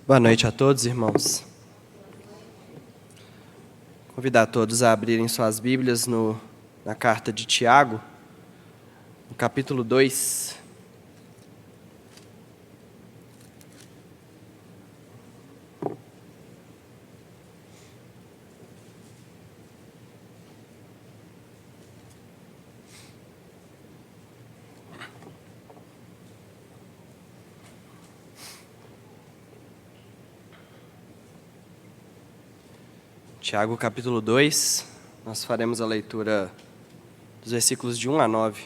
Boa noite a todos, irmãos. Convidar todos a abrirem suas Bíblias na carta de Tiago, no capítulo 2. Tiago, capítulo 2, nós faremos a leitura dos versículos de 1 a 9.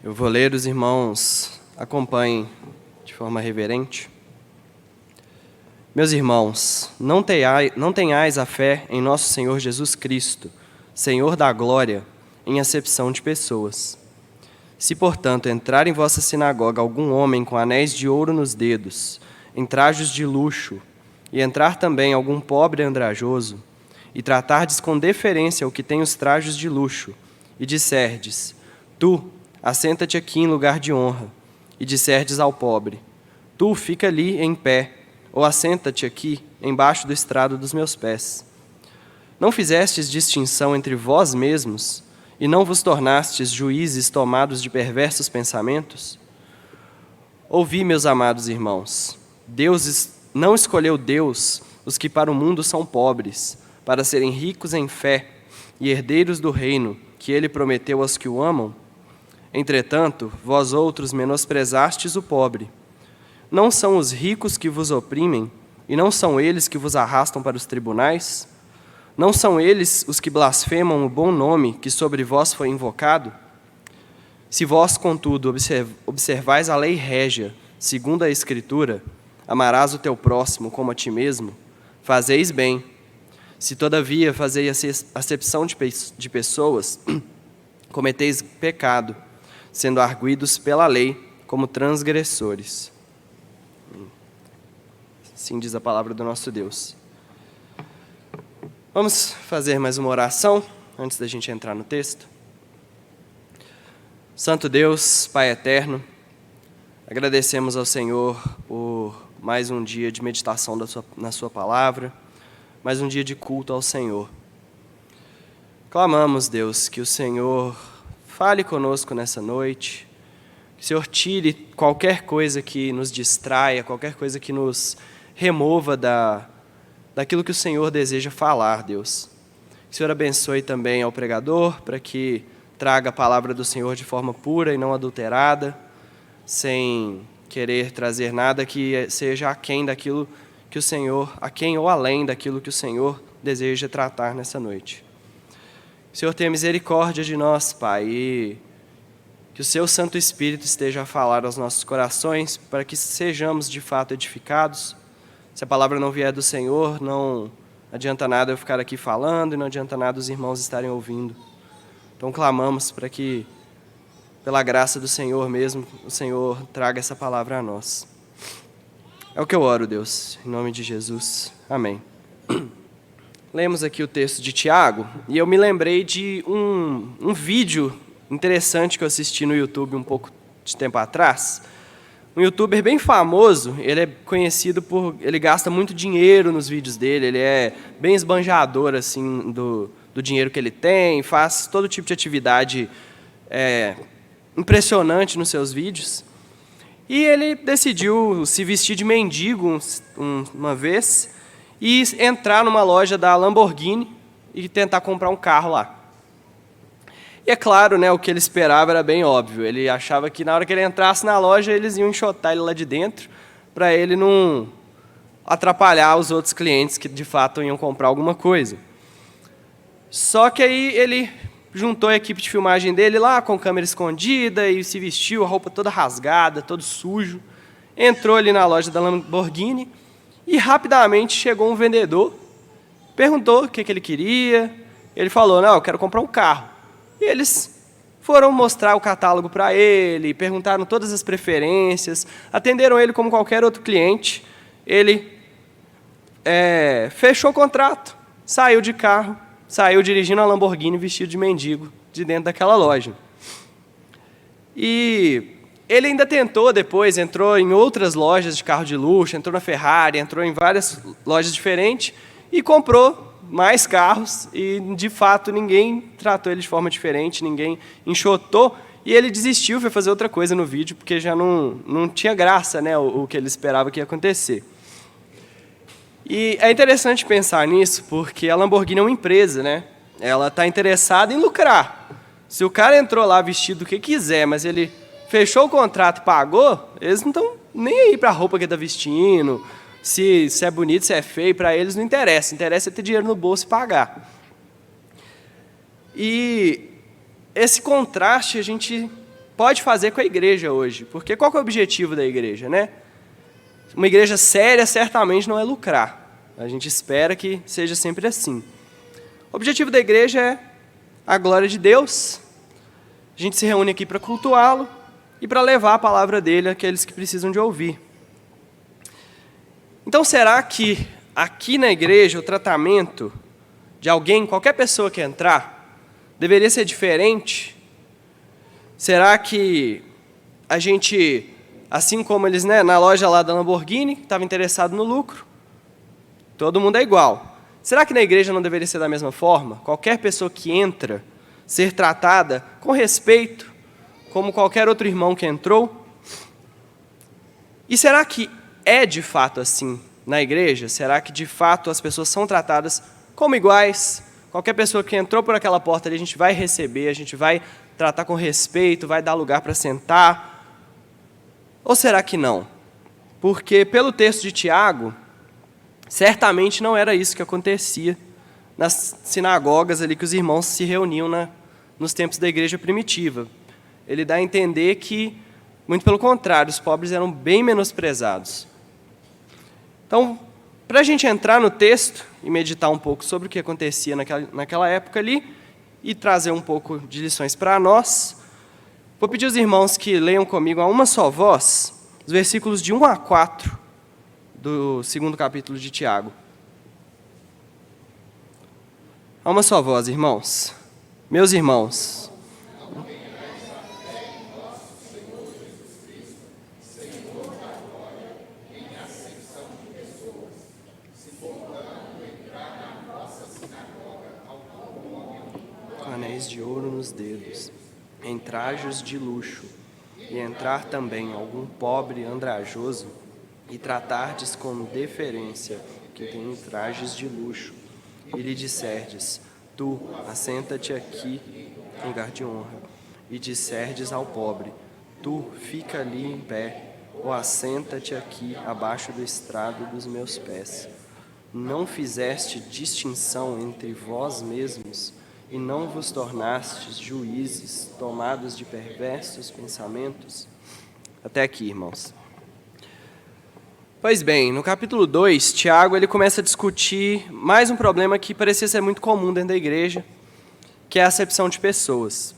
Eu vou ler, os irmãos acompanhem de forma reverente. Meus irmãos, não tenhais a fé em nosso Senhor Jesus Cristo, Senhor da glória, em acepção de pessoas. Se, portanto, entrar em vossa sinagoga algum homem com anéis de ouro nos dedos, em trajos de luxo, e entrar também algum pobre andrajoso, e tratardes com deferência o que tem os trajos de luxo, e disserdes, tu, assenta-te aqui em lugar de honra, e disserdes ao pobre, tu, fica ali em pé, ou assenta-te aqui, embaixo do estrado dos meus pés. Não fizestes distinção entre vós mesmos, e não vos tornastes juízes tomados de perversos pensamentos? Ouvi, meus amados irmãos, Deus não escolheu os que para o mundo são pobres, para serem ricos em fé e herdeiros do reino que ele prometeu aos que o amam? Entretanto, vós outros menosprezastes o pobre. Não são os ricos que vos oprimem, e não são eles que vos arrastam para os tribunais? Não são eles os que blasfemam o bom nome que sobre vós foi invocado? Se vós, contudo, observais a lei régia, segundo a Escritura, amarás o teu próximo como a ti mesmo, fazeis bem. Se, todavia, fazeis acepção de pessoas, cometeis pecado, sendo arguidos pela lei como transgressores. Assim diz a palavra do nosso Deus. Vamos fazer mais uma oração antes da gente entrar no texto. Santo Deus, Pai eterno, agradecemos ao Senhor por mais um dia de meditação na sua palavra, mais um dia de culto ao Senhor. Clamamos, Deus, que o Senhor fale conosco nessa noite, que o Senhor tire qualquer coisa que nos distraia, qualquer coisa que nos remova daquilo que o Senhor deseja falar, Deus. Que o Senhor abençoe também ao pregador, para que traga a palavra do Senhor de forma pura e não adulterada, sem querer trazer nada que seja aquém daquilo que o Senhor, aquém ou além daquilo que o Senhor deseja tratar nessa noite. Que o Senhor tenha misericórdia de nós, Pai, e que o Seu Santo Espírito esteja a falar aos nossos corações, para que sejamos de fato edificados. Se a palavra não vier do Senhor, não adianta nada eu ficar aqui falando e não adianta nada os irmãos estarem ouvindo. Então clamamos para que, pela graça do Senhor mesmo, o Senhor traga essa palavra a nós. É o que eu oro, Deus, em nome de Jesus. Amém. Lemos aqui o texto de Tiago e eu me lembrei de um vídeo interessante que eu assisti no YouTube um pouco de tempo atrás. Um youtuber bem famoso, ele é conhecido ele gasta muito dinheiro nos vídeos dele, ele é bem esbanjador assim, do dinheiro que ele tem, faz todo tipo de atividade impressionante nos seus vídeos. E ele decidiu se vestir de mendigo uma vez e entrar numa loja da Lamborghini e tentar comprar um carro lá. E é claro, né, o que ele esperava era bem óbvio. Ele achava que na hora que ele entrasse na loja, eles iam enxotar ele lá de dentro, para ele não atrapalhar os outros clientes que de fato iam comprar alguma coisa. Só que aí ele juntou a equipe de filmagem dele lá, com câmera escondida, e se vestiu, a roupa toda rasgada, todo sujo. Entrou ali na loja da Lamborghini e rapidamente chegou um vendedor, perguntou o que ele queria. Ele falou, não, eu quero comprar um carro. E eles foram mostrar o catálogo para ele, perguntaram todas as preferências, atenderam ele como qualquer outro cliente. Ele fechou o contrato, saiu de carro, saiu dirigindo a Lamborghini vestido de mendigo de dentro daquela loja. E ele ainda tentou depois, entrou em outras lojas de carro de luxo, entrou na Ferrari, entrou em várias lojas diferentes e comprou mais carros e, de fato, ninguém tratou ele de forma diferente, ninguém enxotou e ele desistiu, foi fazer outra coisa no vídeo porque já não tinha graça, né, o que ele esperava que ia acontecer. E é interessante pensar nisso porque a Lamborghini é uma empresa, né? Ela está interessada em lucrar. Se o cara entrou lá vestido do que quiser, mas ele fechou o contrato e pagou, eles não estão nem aí para a roupa que ele está vestindo, se é bonito, se é feio, para eles não interessa. Interessa é ter dinheiro no bolso e pagar. E esse contraste a gente pode fazer com a igreja hoje, porque qual que é o objetivo da igreja, né? Uma igreja séria certamente não é lucrar. A gente espera que seja sempre assim. O objetivo da igreja é a glória de Deus. A gente se reúne aqui para cultuá-lo e para levar a palavra dele àqueles que precisam de ouvir. Então, será que aqui na igreja o tratamento de alguém, qualquer pessoa que entrar, deveria ser diferente? Será que a gente, assim como eles, né, na loja lá da Lamborghini, estava interessado no lucro, todo mundo é igual. Será que na igreja não deveria ser da mesma forma? Qualquer pessoa que entra, ser tratada com respeito, como qualquer outro irmão que entrou? E será que é de fato assim na igreja? Será que de fato as pessoas são tratadas como iguais? Qualquer pessoa que entrou por aquela porta ali, a gente vai receber, a gente vai tratar com respeito, vai dar lugar para sentar? Ou será que não? Porque pelo texto de Tiago, certamente não era isso que acontecia nas sinagogas ali que os irmãos se reuniam nos tempos da igreja primitiva. Ele dá a entender que, muito pelo contrário, os pobres eram bem menosprezados. Então, para a gente entrar no texto e meditar um pouco sobre o que acontecia naquela época ali e trazer um pouco de lições para nós, vou pedir aos irmãos que leiam comigo a uma só voz os versículos de 1 a 4 do 2º capítulo de Tiago. A uma só voz, irmãos. Meus irmãos, anéis de ouro nos dedos, em trajos de luxo, e entrar também algum pobre andrajoso, e tratardes com deferência que tem trajes de luxo, e lhe disserdes, tu, assenta-te aqui em lugar de honra, e disserdes ao pobre, tu, fica ali em pé, ou assenta-te aqui abaixo do estrado dos meus pés. Não fizeste distinção entre vós mesmos, e não vos tornastes juízes, tomados de perversos pensamentos? Até aqui, irmãos. Pois bem, no capítulo 2, Tiago ele começa a discutir mais um problema que parecia ser muito comum dentro da igreja, que é a acepção de pessoas.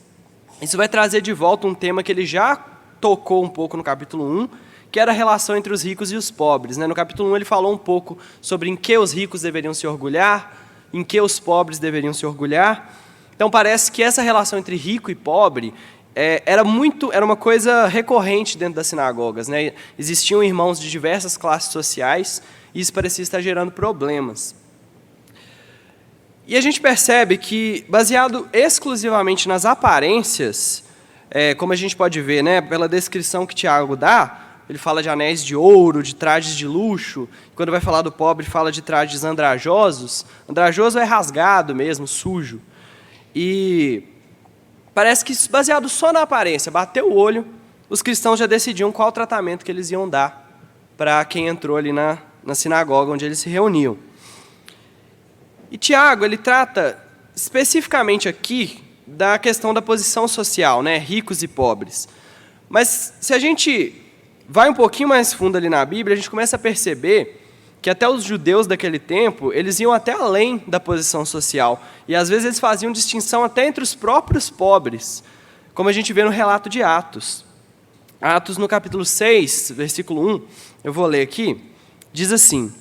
Isso vai trazer de volta um tema que ele já tocou um pouco no capítulo 1, que era a relação entre os ricos e os pobres. No capítulo 1 ele falou um pouco sobre em que os ricos deveriam se orgulhar, em que os pobres deveriam se orgulhar. Então parece que essa relação entre rico e pobre era uma coisa recorrente dentro das sinagogas, né? Existiam irmãos de diversas classes sociais e isso parecia estar gerando problemas. E a gente percebe que, baseado exclusivamente nas aparências, como a gente pode ver, né, pela descrição que Tiago dá, ele fala de anéis de ouro, de trajes de luxo. Quando vai falar do pobre, fala de trajes andrajosos. Andrajoso é rasgado mesmo, sujo. E parece que, baseado só na aparência, bateu o olho, os cristãos já decidiam qual tratamento que eles iam dar para quem entrou ali na sinagoga onde eles se reuniam. E Tiago, ele trata especificamente aqui da questão da posição social, né, ricos e pobres. Mas se a gente vai um pouquinho mais fundo ali na Bíblia, a gente começa a perceber que até os judeus daquele tempo, eles iam até além da posição social. E às vezes eles faziam distinção até entre os próprios pobres, como a gente vê no relato de Atos. Atos, no capítulo 6, versículo 1, eu vou ler aqui, diz assim: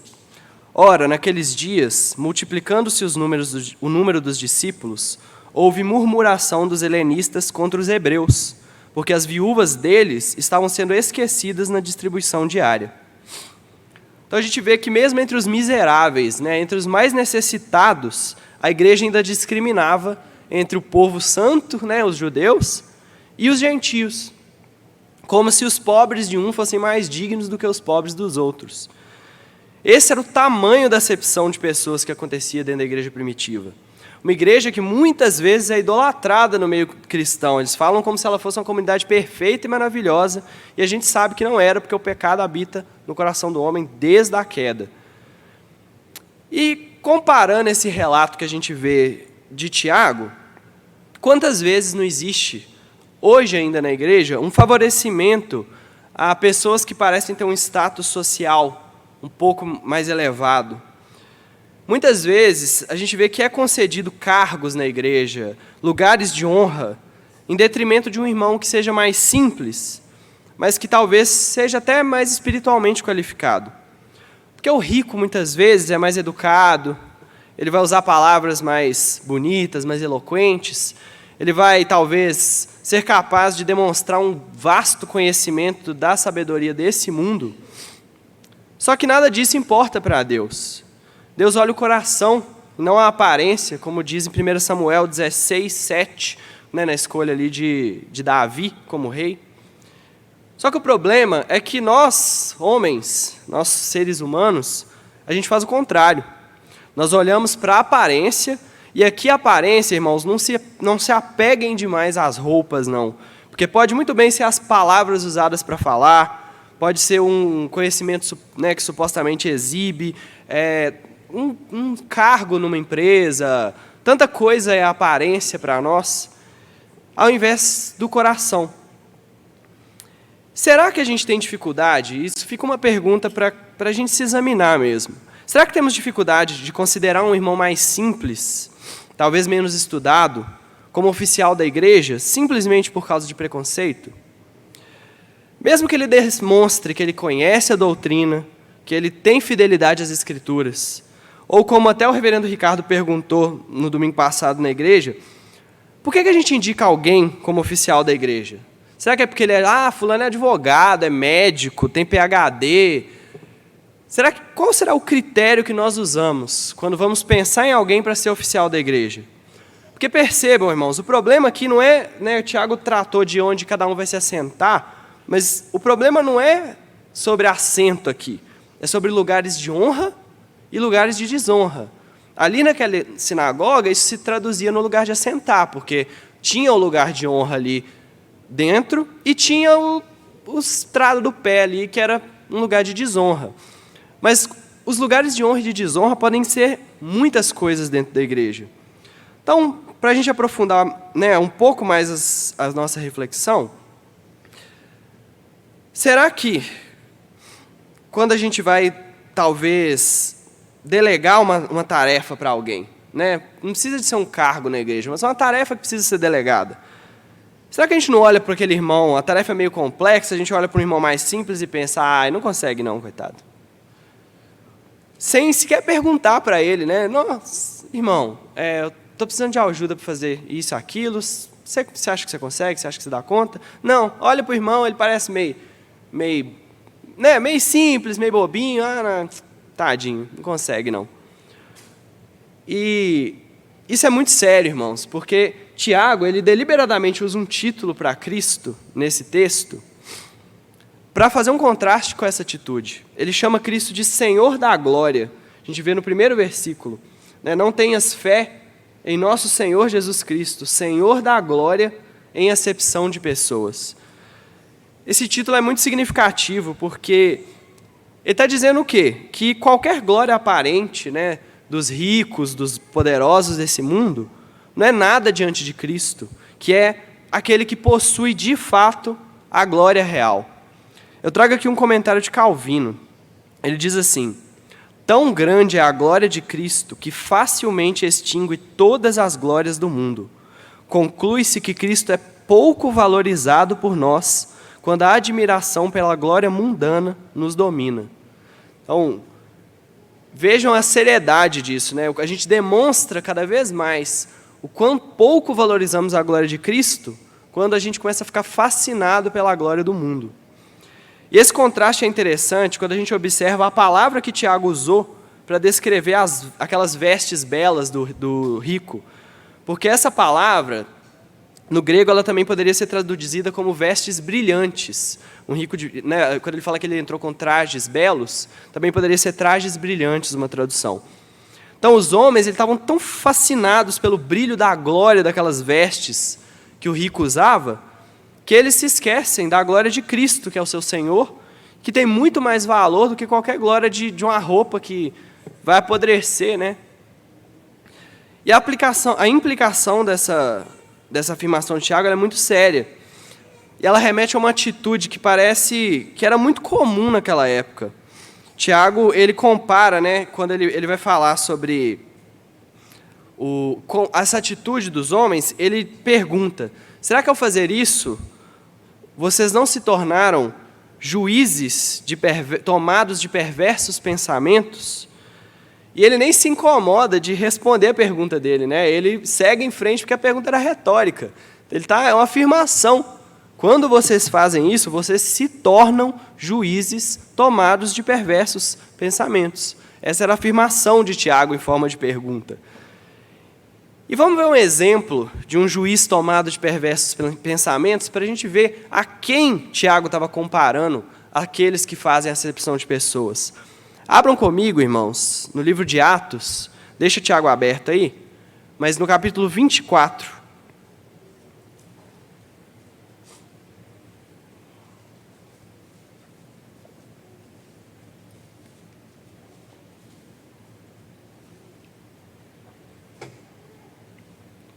Ora, naqueles dias, multiplicando-se o número dos discípulos, houve murmuração dos helenistas contra os hebreus, porque as viúvas deles estavam sendo esquecidas na distribuição diária. Então a gente vê que mesmo entre os miseráveis, né, entre os mais necessitados, a igreja ainda discriminava entre o povo santo, né, os judeus, e os gentios, como se os pobres de um fossem mais dignos do que os pobres dos outros. Esse era o tamanho da acepção de pessoas que acontecia dentro da igreja primitiva. Uma igreja que muitas vezes é idolatrada no meio cristão. Eles falam como se ela fosse uma comunidade perfeita e maravilhosa, e a gente sabe que não era, porque o pecado habita no coração do homem desde a queda. E comparando esse relato que a gente vê de Tiago, quantas vezes não existe, hoje ainda na igreja, um favorecimento a pessoas que parecem ter um status social um pouco mais elevado? Muitas vezes a gente vê que é concedido cargos na igreja, lugares de honra, em detrimento de um irmão que seja mais simples, mas que talvez seja até mais espiritualmente qualificado. Porque o rico, muitas vezes, é mais educado, ele vai usar palavras mais bonitas, mais eloquentes, ele vai, talvez, ser capaz de demonstrar um vasto conhecimento da sabedoria desse mundo. Só que nada disso importa para Deus. Deus olha o coração, não a aparência, como diz em 1 Samuel 16, 7, né, na escolha ali de Davi como rei. Só que o problema é que nós, homens, nós seres humanos, a gente faz o contrário. Nós olhamos para a aparência, e aqui a aparência, irmãos, não se apeguem demais às roupas, não. Porque pode muito bem ser as palavras usadas para falar, pode ser um conhecimento, né, que supostamente exibe, um cargo numa empresa, tanta coisa é a aparência para nós, ao invés do coração. Será que a gente tem dificuldade? Isso fica uma pergunta para a gente se examinar mesmo. Será que temos dificuldade de considerar um irmão mais simples, talvez menos estudado, como oficial da igreja, simplesmente por causa de preconceito? Mesmo que ele demonstre que ele conhece a doutrina, que ele tem fidelidade às Escrituras, ou como até o reverendo Ricardo perguntou no domingo passado na igreja, por que a gente indica alguém como oficial da igreja? Será que é porque ele fulano é advogado, é médico, tem PhD? Qual será o critério que nós usamos quando vamos pensar em alguém para ser oficial da igreja? Porque percebam, irmãos, o problema aqui não é, né, o Tiago tratou de onde cada um vai se assentar, mas o problema não é sobre assento aqui, é sobre lugares de honra e lugares de desonra. Ali naquela sinagoga, isso se traduzia no lugar de assentar, porque tinha o lugar de honra ali dentro e tinha o estrado do pé ali, que era um lugar de desonra. Mas os lugares de honra e de desonra podem ser muitas coisas dentro da igreja. Então, para a gente aprofundar, né, um pouco mais a nossa reflexão, será que quando a gente vai, talvez, delegar uma tarefa para alguém, né? Não precisa de ser um cargo na igreja, mas é uma tarefa que precisa ser delegada. Será que a gente não olha para aquele irmão, a tarefa é meio complexa, a gente olha para um irmão mais simples e pensa, não consegue não, coitado. Sem sequer perguntar para ele, né? Nossa, irmão, eu estou precisando de ajuda para fazer isso, aquilo, você acha que você consegue? Você acha que você dá conta? Não, olha para o irmão, ele parece meio simples, meio bobinho, não, tadinho, não consegue não. E isso é muito sério, irmãos, porque Tiago, ele deliberadamente usa um título para Cristo, nesse texto, para fazer um contraste com essa atitude. Ele chama Cristo de Senhor da glória. A gente vê no primeiro versículo, né? Não tenhas fé em nosso Senhor Jesus Cristo, Senhor da glória em acepção de pessoas. Esse título é muito significativo, porque ele está dizendo o quê? Que qualquer glória aparente, né, dos ricos, dos poderosos desse mundo, não é nada diante de Cristo, que é aquele que possui de fato a glória real. Eu trago aqui um comentário de Calvino. Ele diz assim: tão grande é a glória de Cristo que facilmente extingue todas as glórias do mundo. Conclui-se que Cristo é pouco valorizado por nós quando a admiração pela glória mundana nos domina. Então, vejam a seriedade disso, né? A gente demonstra cada vez mais o quão pouco valorizamos a glória de Cristo quando a gente começa a ficar fascinado pela glória do mundo. E esse contraste é interessante quando a gente observa a palavra que Tiago usou para descrever aquelas vestes belas do rico. Porque essa palavra, no grego, ela também poderia ser traduzida como vestes brilhantes. Um rico, né, quando ele fala que ele entrou com trajes belos, também poderia ser trajes brilhantes, uma tradução. Então, os homens estavam tão fascinados pelo brilho da glória daquelas vestes que o rico usava, que eles se esquecem da glória de Cristo, que é o seu Senhor, que tem muito mais valor do que qualquer glória de uma roupa que vai apodrecer, né? E a implicação dessa afirmação de Tiago é muito séria. E ela remete a uma atitude que parece que era muito comum naquela época. Tiago, ele compara, né, quando ele vai falar sobre essa atitude dos homens, ele pergunta: será que ao fazer isso, vocês não se tornaram juízes tomados de perversos pensamentos? E ele nem se incomoda de responder a pergunta dele, né? Ele segue em frente porque a pergunta era retórica. É uma afirmação. Quando vocês fazem isso, vocês se tornam juízes tomados de perversos pensamentos. Essa era a afirmação de Tiago em forma de pergunta. E vamos ver um exemplo de um juiz tomado de perversos pensamentos para a gente ver a quem Tiago estava comparando aqueles que fazem a acepção de pessoas. Abram comigo, irmãos, no livro de Atos, deixa Tiago aberto aí, mas no capítulo 24.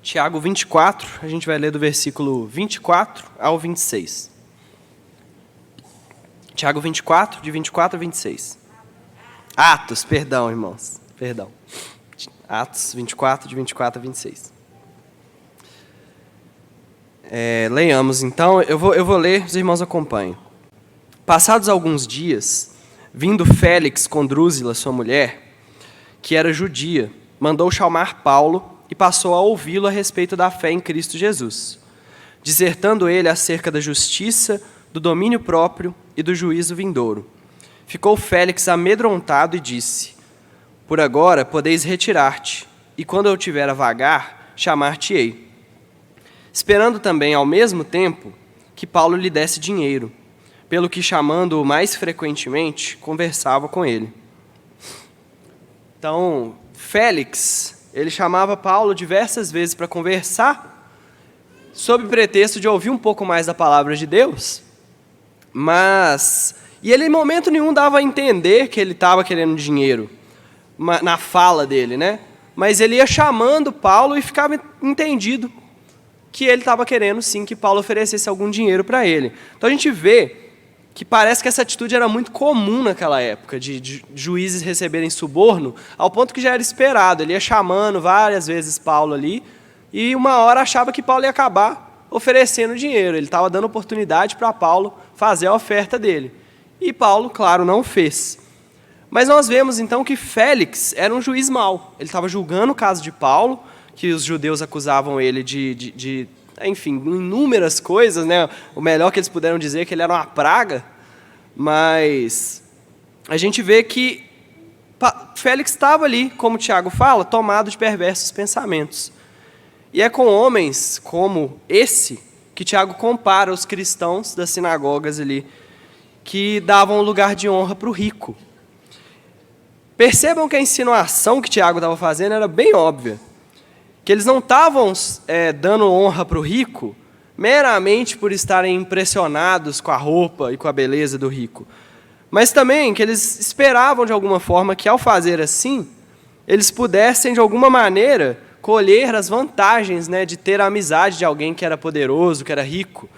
Tiago 24, a gente vai ler do versículo 24 ao 26. Tiago 24, de 24 a 26. Atos, perdão, irmãos, perdão. Atos 24, de 24 a 26. Leiamos, então, eu vou ler, os irmãos acompanhem. Passados alguns dias, vindo Félix com Drúzila, sua mulher, que era judia, mandou chamar Paulo e passou a ouvi-lo a respeito da fé em Cristo Jesus, dissertando ele acerca da justiça, do domínio próprio e do juízo vindouro. Ficou Félix amedrontado e disse: por agora podeis retirar-te, e quando eu tiver a vagar, chamar-te-ei. Esperando também, ao mesmo tempo, que Paulo lhe desse dinheiro, pelo que, chamando-o mais frequentemente, conversava com ele. Então, Félix, ele chamava Paulo diversas vezes para conversar, sob pretexto de ouvir um pouco mais da palavra de Deus, e ele em momento nenhum dava a entender que ele estava querendo dinheiro, na fala dele, né? Mas ele ia chamando Paulo e ficava entendido que ele estava querendo sim que Paulo oferecesse algum dinheiro para ele. Então a gente vê que parece que essa atitude era muito comum naquela época, de juízes receberem suborno, ao ponto que já era esperado. Ele ia chamando várias vezes Paulo ali, e uma hora achava que Paulo ia acabar oferecendo dinheiro. Ele estava dando oportunidade para Paulo fazer a oferta dele. E Paulo, claro, não fez. Mas nós vemos então que Félix era um juiz mau. Ele estava julgando o caso de Paulo, que os judeus acusavam ele enfim, inúmeras coisas, né? O melhor que eles puderam dizer é que ele era uma praga, mas a gente vê que Félix estava ali, como o Tiago fala, tomado de perversos pensamentos. E é com homens como esse que Tiago compara os cristãos das sinagogas ali, que davam lugar de honra para o rico. Percebam que a insinuação que Tiago estava fazendo era bem óbvia. Que eles não estavam dando honra para o rico meramente por estarem impressionados com a roupa e com a beleza do rico, mas também que eles esperavam de alguma forma que ao fazer assim, eles pudessem de alguma maneira colher as vantagens, né, de ter a amizade de alguém que era poderoso, que era rico.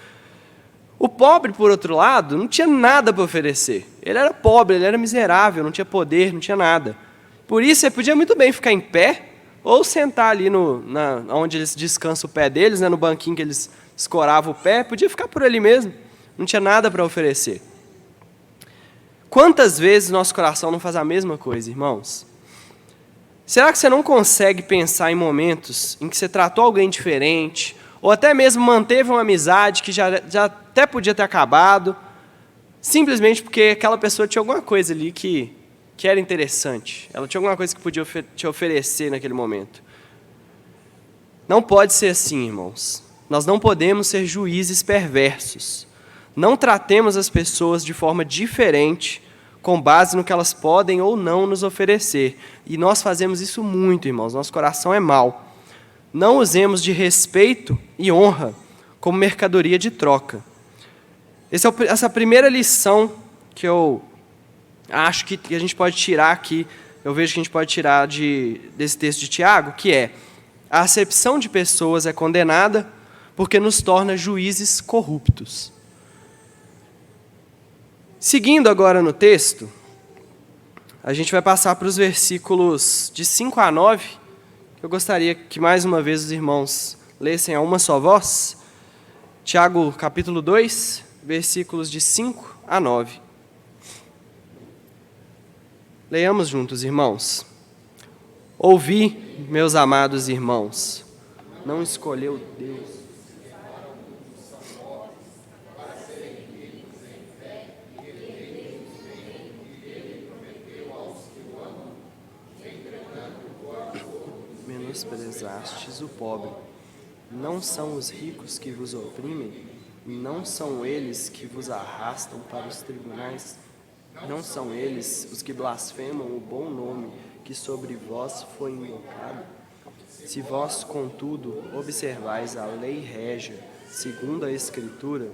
O pobre, por outro lado, não tinha nada para oferecer. Ele era pobre, ele era miserável, não tinha poder, não tinha nada. Por isso, ele podia muito bem ficar em pé, ou sentar ali onde eles descansam o pé deles, né, no banquinho que eles escoravam o pé, podia ficar por ali mesmo, não tinha nada para oferecer. Quantas vezes nosso coração não faz a mesma coisa, irmãos? Será que você não consegue pensar em momentos em que você tratou alguém diferente, ou até mesmo manteve uma amizade que já até podia ter acabado, simplesmente porque aquela pessoa tinha alguma coisa ali que era interessante. Ela tinha alguma coisa que podia te oferecer naquele momento. Não pode ser assim, irmãos. Nós não podemos ser juízes perversos. Não tratemos as pessoas de forma diferente, com base no que elas podem ou não nos oferecer. E nós fazemos isso muito, irmãos. Nosso coração é mau. Não usemos de respeito e honra como mercadoria de troca. Essa é a primeira lição que eu acho que a gente pode tirar aqui, eu vejo que a gente pode tirar desse texto de Tiago, que é: a acepção de pessoas é condenada porque nos torna juízes corruptos. Seguindo agora no texto, a gente vai passar para os versículos de 5 a 9, que eu gostaria que mais uma vez os irmãos lessem a uma só voz. Tiago capítulo 2, versículos de 5 a 9. Leiamos juntos, irmãos. Ouvi, meus amados irmãos, não escolheu Deus. Menosprezastes o pobre. Não são os ricos que vos oprimem? Não são eles que vos arrastam para os tribunais? Não são eles os que blasfemam o bom nome que sobre vós foi invocado? Se vós, contudo, observais a lei régia, segundo a Escritura,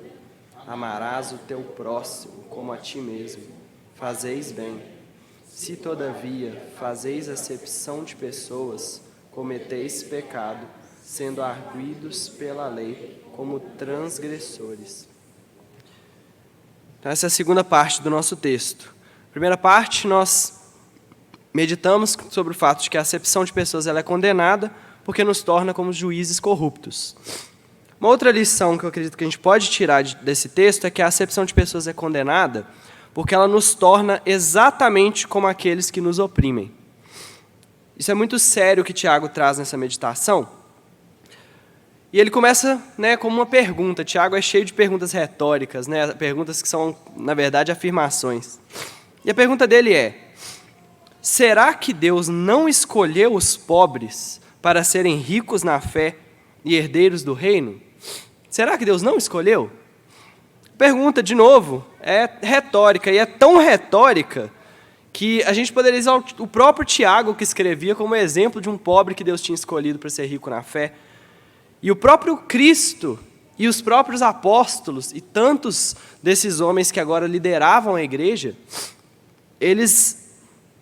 amarás o teu próximo como a ti mesmo, fazeis bem. Se, todavia, fazeis acepção de pessoas, cometeis pecado, sendo arguidos pela lei como transgressores. Então, essa é a segunda parte do nosso texto. Primeira parte, nós meditamos sobre o fato de que a acepção de pessoas ela é condenada porque nos torna como juízes corruptos. Uma outra lição que eu acredito que a gente pode tirar desse texto é que a acepção de pessoas é condenada porque ela nos torna exatamente como aqueles que nos oprimem. Isso é muito sério o que Tiago traz nessa meditação. E ele começa, como uma pergunta. Tiago é cheio de perguntas retóricas, perguntas que são, na verdade, afirmações. E a pergunta dele é: será que Deus não escolheu os pobres para serem ricos na fé e herdeiros do reino? Será que Deus não escolheu? Pergunta, de novo, é retórica, e é tão retórica que a gente poderia usar o próprio Tiago, que escrevia, como exemplo de um pobre que Deus tinha escolhido para ser rico na fé. E o próprio Cristo e os próprios apóstolos e tantos desses homens que agora lideravam a igreja, eles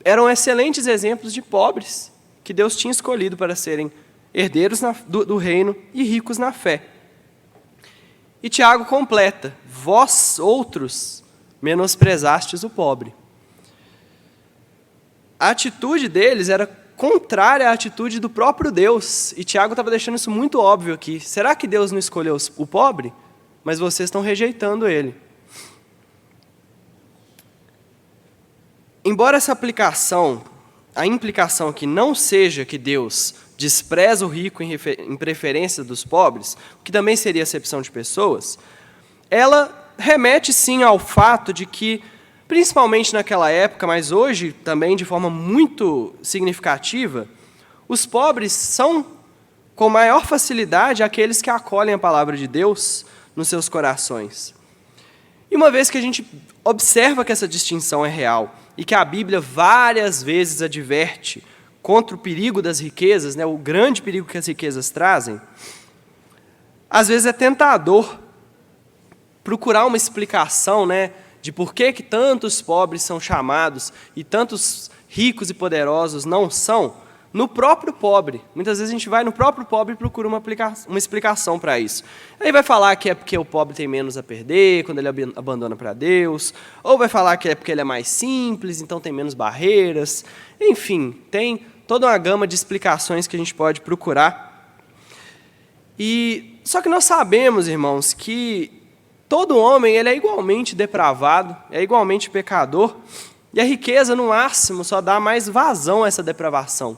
eram excelentes exemplos de pobres que Deus tinha escolhido para serem herdeiros do reino e ricos na fé. E Tiago completa: vós outros menosprezastes o pobre. A atitude deles era contrária à atitude do próprio Deus. E Tiago estava deixando isso muito óbvio aqui. Será que Deus não escolheu o pobre? Mas vocês estão rejeitando ele. Embora essa a implicação aqui não seja que Deus despreza o rico em preferência dos pobres, o que também seria acepção de pessoas, ela remete sim ao fato de que, principalmente naquela época, mas hoje também de forma muito significativa, os pobres são, com maior facilidade, aqueles que acolhem a palavra de Deus nos seus corações. E uma vez que a gente observa que essa distinção é real e que a Bíblia várias vezes adverte contra o perigo das riquezas, o grande perigo que as riquezas trazem, às vezes é tentador procurar uma explicação, de por que tantos pobres são chamados e tantos ricos e poderosos não são, no próprio pobre. Muitas vezes a gente vai no próprio pobre e procura uma explicação para isso. Aí vai falar que é porque o pobre tem menos a perder quando ele abandona para Deus, ou vai falar que é porque ele é mais simples, então tem menos barreiras. Enfim, tem toda uma gama de explicações que a gente pode procurar. Só que nós sabemos, irmãos, que todo homem ele é igualmente depravado, é igualmente pecador, e a riqueza, no máximo, só dá mais vazão a essa depravação.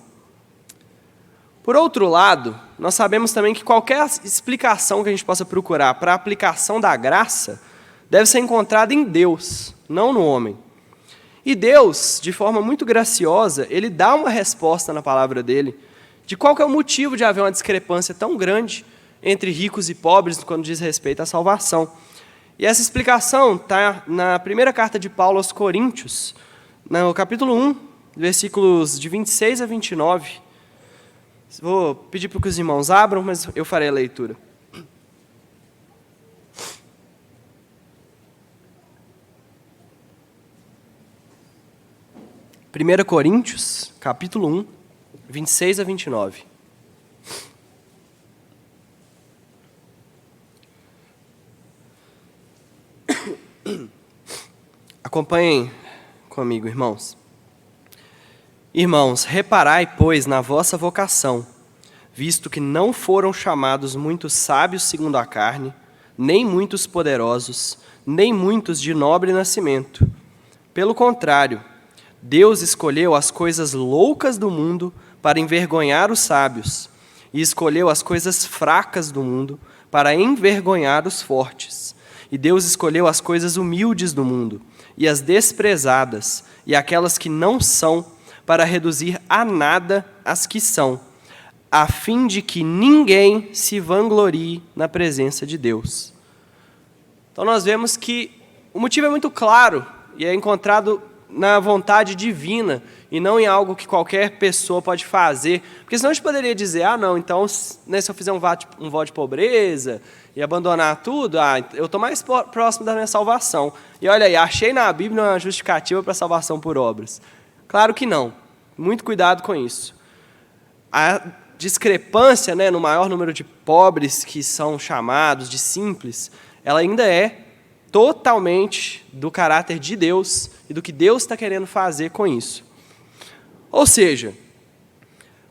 Por outro lado, nós sabemos também que qualquer explicação que a gente possa procurar para a aplicação da graça deve ser encontrada em Deus, não no homem. E Deus, de forma muito graciosa, Ele dá uma resposta na palavra dele de qual que é o motivo de haver uma discrepância tão grande entre ricos e pobres quando diz respeito à salvação. E essa explicação está na primeira carta de Paulo aos Coríntios, no capítulo 1, versículos de 26 a 29. Vou pedir para que os irmãos abram, mas eu farei a leitura. Primeira Coríntios, capítulo 1, 26 a 29. Acompanhem comigo, irmãos. Irmãos, reparai, pois, na vossa vocação, visto que não foram chamados muitos sábios segundo a carne, nem muitos poderosos, nem muitos de nobre nascimento. Pelo contrário, Deus escolheu as coisas loucas do mundo para envergonhar os sábios, e escolheu as coisas fracas do mundo para envergonhar os fortes. E Deus escolheu as coisas humildes do mundo, e as desprezadas, e aquelas que não são, para reduzir a nada as que são, a fim de que ninguém se vanglorie na presença de Deus. Então nós vemos que o motivo é muito claro e é encontrado na vontade divina e não em algo que qualquer pessoa pode fazer. Porque senão a gente poderia dizer, não, então né, se eu fizer um voto de pobreza e abandonar tudo, eu estou mais próximo da minha salvação. E olha aí, achei na Bíblia uma justificativa para a salvação por obras. Claro que não. Muito cuidado com isso. A discrepância, né, no maior número de pobres que são chamados de simples, ela ainda é totalmente do caráter de Deus e do que Deus está querendo fazer com isso. Ou seja,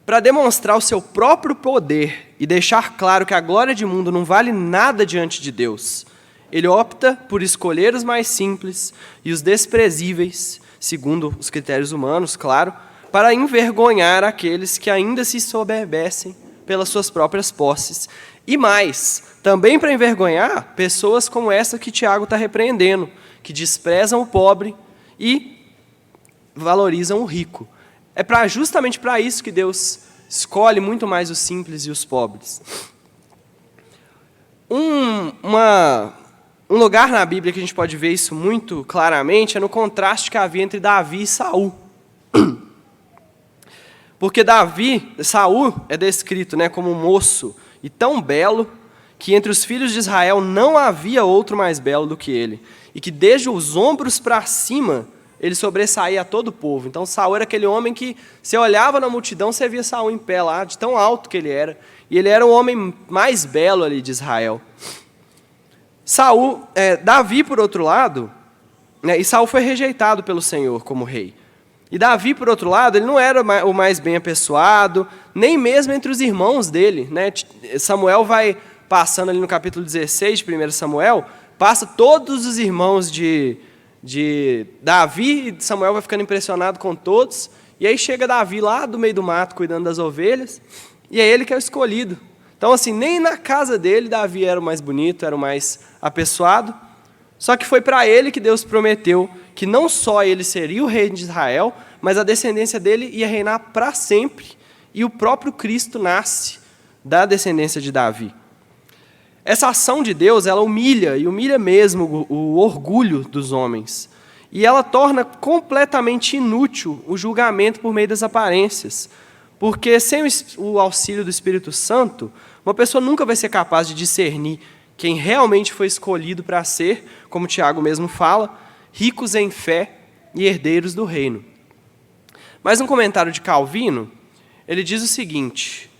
para demonstrar o seu próprio poder e deixar claro que a glória de mundo não vale nada diante de Deus, Ele opta por escolher os mais simples e os desprezíveis, segundo os critérios humanos, claro, para envergonhar aqueles que ainda se soberbecem pelas suas próprias posses. E mais, também para envergonhar pessoas como essa que Tiago está repreendendo, que desprezam o pobre e valorizam o rico. É justamente para isso que Deus escolhe muito mais os simples e os pobres. Um lugar na Bíblia que a gente pode ver isso muito claramente é no contraste que havia entre Davi e Saul. Porque Saul é descrito, né, como um moço e tão belo que entre os filhos de Israel não havia outro mais belo do que ele. E que desde os ombros para cima ele sobressaía a todo o povo. Então Saul era aquele homem que você olhava na multidão, você via Saul em pé lá, de tão alto que ele era. E ele era o homem mais belo ali de Israel. Davi, por outro lado, né, e Saul foi rejeitado pelo Senhor como rei. E Davi, por outro lado, ele não era o mais bem apessoado, nem mesmo entre os irmãos dele. Né? Samuel vai passando ali no capítulo 16 de 1 Samuel, passa todos os irmãos de Davi, e Samuel vai ficando impressionado com todos, e aí chega Davi lá do meio do mato, cuidando das ovelhas, e é ele que é o escolhido. Então, assim, nem na casa dele Davi era o mais bonito, era o mais apessoado, só que foi para ele que Deus prometeu que não só ele seria o rei de Israel, mas a descendência dele ia reinar para sempre, e o próprio Cristo nasce da descendência de Davi. Essa ação de Deus, ela humilha, e humilha mesmo o orgulho dos homens. E ela torna completamente inútil o julgamento por meio das aparências. Porque sem o auxílio do Espírito Santo, uma pessoa nunca vai ser capaz de discernir quem realmente foi escolhido para ser, como Tiago mesmo fala, ricos em fé e herdeiros do reino. Mas um comentário de Calvino, ele diz o seguinte: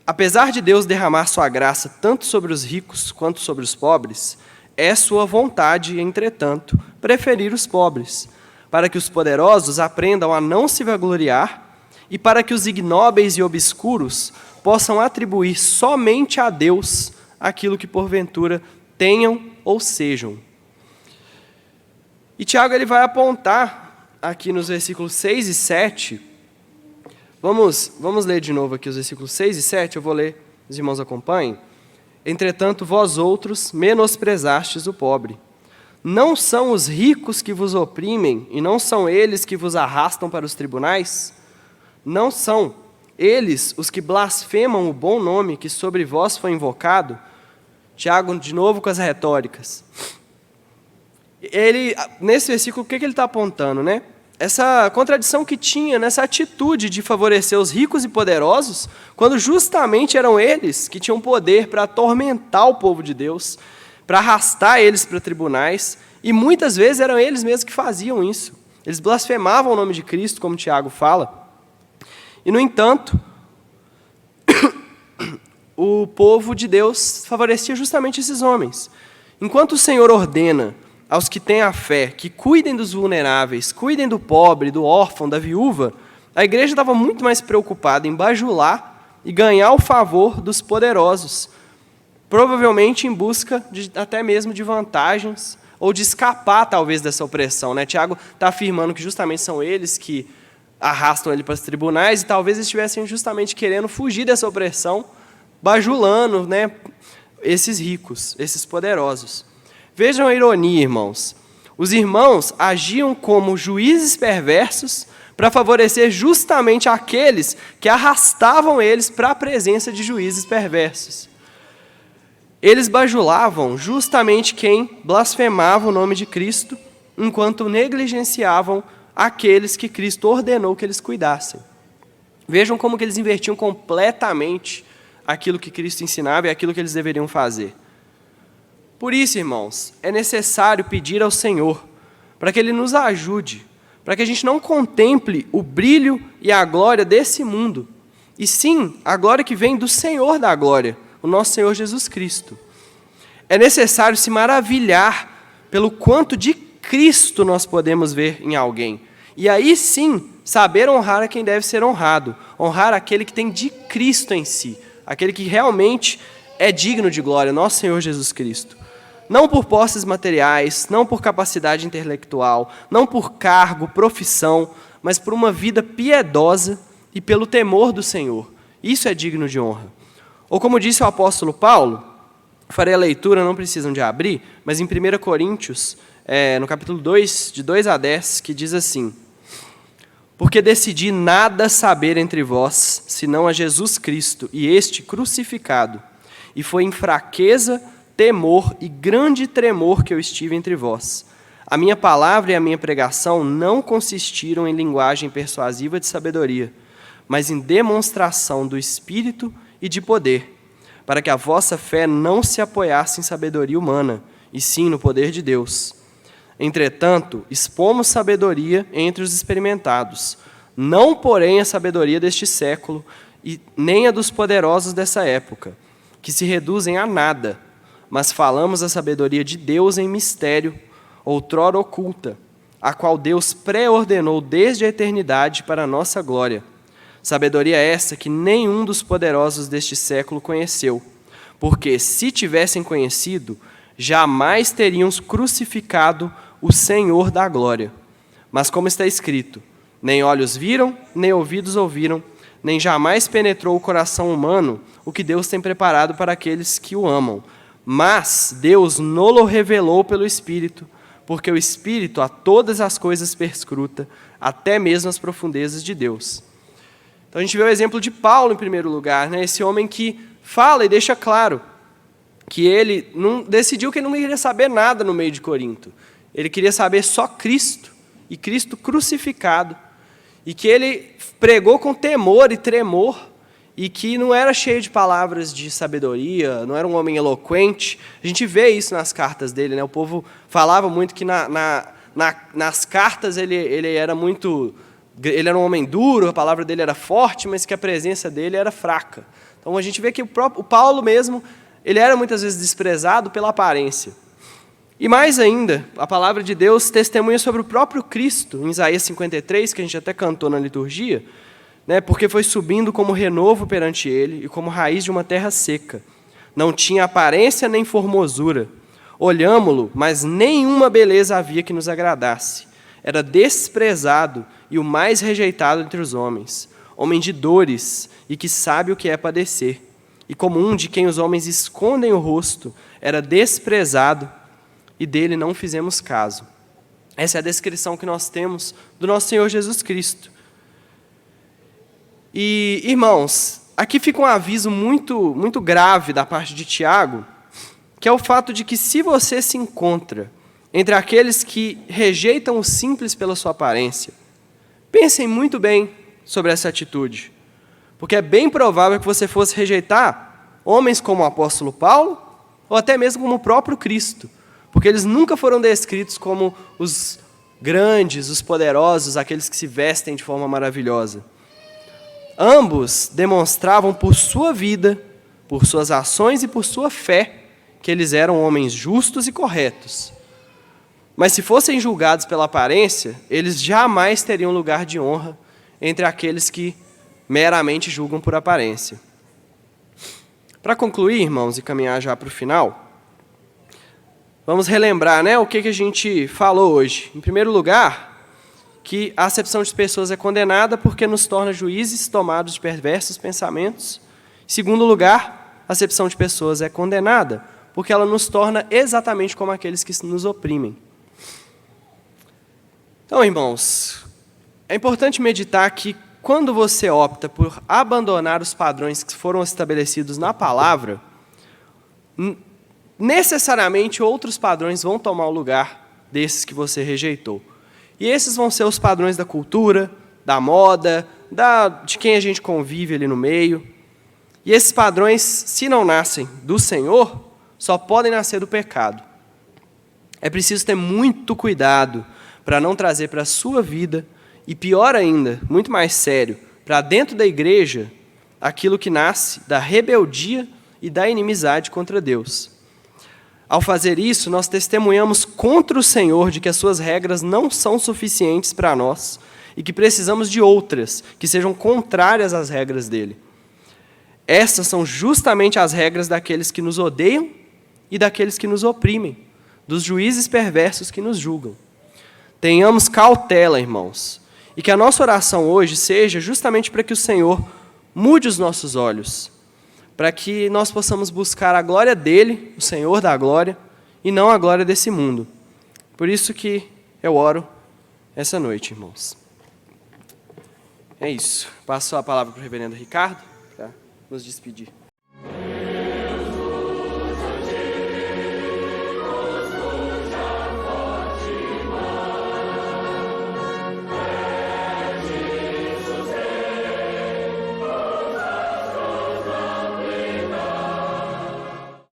apesar de Deus derramar sua graça tanto sobre os ricos quanto sobre os pobres, é sua vontade, entretanto, preferir os pobres, para que os poderosos aprendam a não se vangloriar e para que os ignóbeis e obscuros possam atribuir somente a Deus aquilo que porventura tenham ou sejam. E Tiago ele vai apontar aqui nos versículos 6 e 7 Vamos ler de novo aqui os versículos 6 e 7, eu vou ler, os irmãos acompanhem. Entretanto, vós outros menosprezastes o pobre. Não são os ricos que vos oprimem, e não são eles que vos arrastam para os tribunais? Não são eles os que blasfemam o bom nome que sobre vós foi invocado? Tiago, de novo com as retóricas. Nesse versículo, o que ele está apontando, né? Essa contradição que tinha nessa atitude de favorecer os ricos e poderosos, quando justamente eram eles que tinham poder para atormentar o povo de Deus, para arrastar eles para tribunais, e muitas vezes eram eles mesmos que faziam isso. Eles blasfemavam o nome de Cristo, como Tiago fala. E, no entanto, o povo de Deus favorecia justamente esses homens. Enquanto o Senhor ordena aos que têm a fé que cuidem dos vulneráveis, cuidem do pobre, do órfão, da viúva, a igreja estava muito mais preocupada em bajular e ganhar o favor dos poderosos, provavelmente em busca até mesmo de vantagens ou de escapar talvez dessa opressão, né? Tiago está afirmando que justamente são eles que arrastam ele para os tribunais e talvez estivessem justamente querendo fugir dessa opressão, bajulando, né, esses ricos, esses poderosos. Vejam a ironia, irmãos. Os irmãos agiam como juízes perversos para favorecer justamente aqueles que arrastavam eles para a presença de juízes perversos. Eles bajulavam justamente quem blasfemava o nome de Cristo, enquanto negligenciavam aqueles que Cristo ordenou que eles cuidassem. Vejam como que eles invertiam completamente aquilo que Cristo ensinava e aquilo que eles deveriam fazer. Por isso, irmãos, é necessário pedir ao Senhor para que Ele nos ajude, para que a gente não contemple o brilho e a glória desse mundo, e sim a glória que vem do Senhor da glória, o nosso Senhor Jesus Cristo. É necessário se maravilhar pelo quanto de Cristo nós podemos ver em alguém. E aí sim, saber honrar a quem deve ser honrado, honrar aquele que tem de Cristo em si, aquele que realmente é digno de glória, nosso Senhor Jesus Cristo. Não por posses materiais, não por capacidade intelectual, não por cargo, profissão, mas por uma vida piedosa e pelo temor do Senhor. Isso é digno de honra. Ou como disse o apóstolo Paulo, farei a leitura, não precisam de abrir, mas em 1 Coríntios, no capítulo 2, de 2 a 10, que diz assim: porque decidi nada saber entre vós, senão a Jesus Cristo e este crucificado, e foi em fraqueza, temor e grande tremor que eu estive entre vós. A minha palavra e a minha pregação não consistiram em linguagem persuasiva de sabedoria, mas em demonstração do Espírito e de poder, para que a vossa fé não se apoiasse em sabedoria humana, e sim no poder de Deus. Entretanto, expomos sabedoria entre os experimentados, não porém a sabedoria deste século, e nem a dos poderosos dessa época, que se reduzem a nada, mas falamos a sabedoria de Deus em mistério, outrora oculta, a qual Deus pré-ordenou desde a eternidade para a nossa glória. Sabedoria essa que nenhum dos poderosos deste século conheceu, porque, se tivessem conhecido, jamais teriam crucificado o Senhor da glória. Mas como está escrito, nem olhos viram, nem ouvidos ouviram, nem jamais penetrou o coração humano o que Deus tem preparado para aqueles que o amam. Mas Deus nolo revelou pelo Espírito, porque o Espírito a todas as coisas perscruta, até mesmo as profundezas de Deus. Então a gente vê o exemplo de Paulo em primeiro lugar, né? Esse homem que fala e deixa claro que ele decidiu que ele não queria saber nada no meio de Corinto. Ele queria saber só Cristo, e Cristo crucificado, e que ele pregou com temor e tremor, e que não era cheio de palavras de sabedoria, não era um homem eloquente. A gente vê isso nas cartas dele, né? O povo falava muito que nas cartas ele era um homem duro, a palavra dele era forte, mas que a presença dele era fraca. Então a gente vê que o Paulo mesmo, ele era muitas vezes desprezado pela aparência. E mais ainda, a palavra de Deus testemunha sobre o próprio Cristo, em Isaías 53, que a gente até cantou na liturgia, né, porque foi subindo como renovo perante ele e como raiz de uma terra seca. Não tinha aparência nem formosura. Olhámo-lo, mas nenhuma beleza havia que nos agradasse. Era desprezado e o mais rejeitado entre os homens. homem de dores e que sabe o que é padecer. E como um de quem os homens escondem o rosto, era desprezado e dele não fizemos caso. Essa é a descrição que nós temos do nosso Senhor Jesus Cristo. E, irmãos, aqui fica um aviso muito grave da parte de Tiago, que é o fato de que se você se encontra entre aqueles que rejeitam o simples pela sua aparência, pensem muito bem sobre essa atitude, porque é bem provável que você fosse rejeitar homens como o apóstolo Paulo, ou até mesmo como o próprio Cristo, porque eles nunca foram descritos como os grandes, os poderosos, aqueles que se vestem de forma maravilhosa. Ambos demonstravam por sua vida, por suas ações e por sua fé, que eles eram homens justos e corretos. Mas se fossem julgados pela aparência, eles jamais teriam lugar de honra entre aqueles que meramente julgam por aparência. Para concluir, irmãos, e caminhar já para o final, vamos relembrar, o que a gente falou hoje. Em primeiro lugar, que a acepção de pessoas é condenada porque nos torna juízes tomados de perversos pensamentos. Em segundo lugar, a acepção de pessoas é condenada porque ela nos torna exatamente como aqueles que nos oprimem. Então, irmãos, é importante meditar que quando você opta por abandonar os padrões que foram estabelecidos na palavra, necessariamente outros padrões vão tomar o lugar desses que você rejeitou. E esses vão ser os padrões da cultura, da moda, de quem a gente convive ali no meio. E esses padrões, se não nascem do Senhor, só podem nascer do pecado. É preciso ter muito cuidado para não trazer para a sua vida, e pior ainda, muito mais sério, para dentro da igreja, aquilo que nasce da rebeldia e da inimizade contra Deus. Ao fazer isso, nós testemunhamos contra o Senhor de que as suas regras não são suficientes para nós e que precisamos de outras que sejam contrárias às regras dele. Essas são justamente as regras daqueles que nos odeiam e daqueles que nos oprimem, dos juízes perversos que nos julgam. Tenhamos cautela, irmãos, e que a nossa oração hoje seja justamente para que o Senhor mude os nossos olhos, para que nós possamos buscar a glória dele, o Senhor da glória, e não a glória desse mundo. Por isso que eu oro essa noite, irmãos. É isso. Passo a palavra para o reverendo Ricardo, para nos despedir.